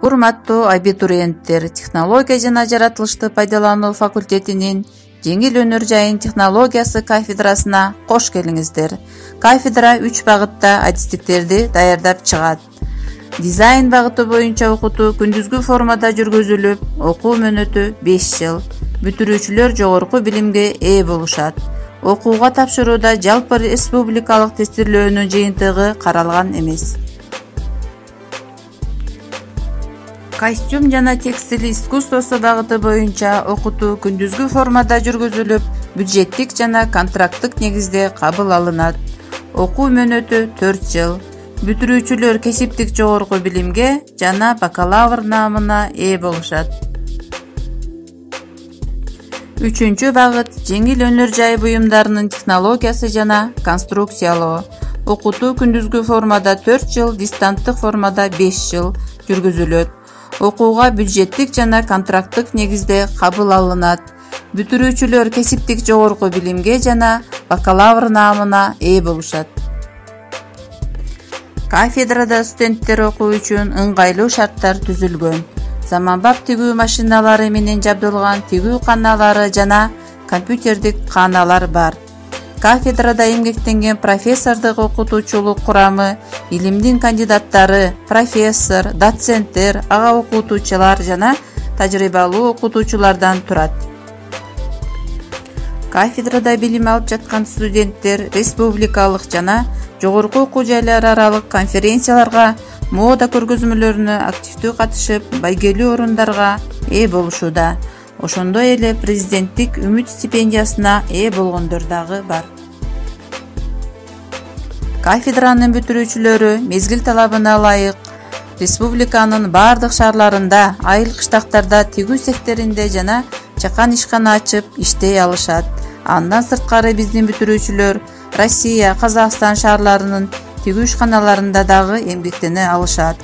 Урматтуу абитуриенттер, технология жана жаратылышты пайдалануу факультетинин жеңил өнөр жайын технологиясы кафедрасына кош келиңиздер. Кафедра 3 багытта адистиктерди даярдап чыгат. Дизайн багыты боюнча окутуу күндүзгү формада жүргүзүлүп, окуу мөөнөтү 5 жыл. Бүтүрүүчүлөр жогорку билимге ээ болушат. Окууга тапшырууда жалпы республикалык тестирлөөнүн жыйынтыгы каралган эмес. Костюм жана текстиль искусствосу багыты боюнча окутуу күндүзгү формада жүргүзүлүп, бюджеттик жана контракттык негизде кабыл алынат. Окуу мөөнөтү 4 жыл. Бүтүрүүчүлөр кесиптик жогорку билимге жана бакалавр наамына ээ болушат. 3-чү багыт жеңил өнөр жай буюмдарынын технологиясы жана конструкциялоо. Окутуу күндүзгү формада 4 жыл, дистанттык формада 5 жыл жүргүзүлөт. Окууга бюджеттик жана контракттык негизде кабыл алынат. Бүтүрүүчүлөр кесиптик жогорку билимге жана бакалавр наамына ээ болушат. Кафедрада студенттер окуу үчүн ыңгайлуу шарттар түзүлгөн. Заманбап тигүү машиналары менен жабдылган тигүү каналары жана компьютердик кааналар бар. Кафедрада эмгектенген профессордук окутуучулук курамы, илимдин кандидаттары, профессор, доценттер, ага окутуучулар жана тажрыйбалуу окутуучулардан турат. Кафедрада билим алып жаткан студенттер республикалык жана жогорку окуу жайлары аралык конференцияларга, мода көргөзмөлөрүнө активдүү катышып, байгелүү орундарга ээ болушууда. Ошондой эле президенттик үмүт стипендиясына ээ болгондор дагы бар. Кафедранын бүтүрүүчүлөрү мезгил талабына ылайык республиканын бардык шаарларында, айыл кыштактарда тигүү цехтеринде жана чакан ишкана ачып иштей алышат. Андан сырткары биздин бүтүрүүчүлөр Россия, Казакстан шаарларынын тигүү ишканаларында дагы эмгектене алышат.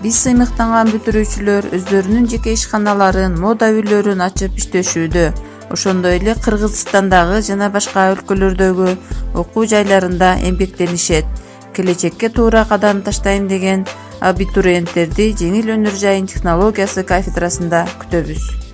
Биз сыймыктанган бүтүрүүчүлөр өздөрүнүн жеке ишканаларын, мода үйлөрүн ачып иштешүүдө. Ошондой эле Кыргызстандагы жана башка өлкөлөрдөгү окуу жайларында эмгектенишет. Келечекке туура кадам таштайм деген абитуриенттерди жеңил өнөр жайын технологиясы кафедрасында күтөбүз.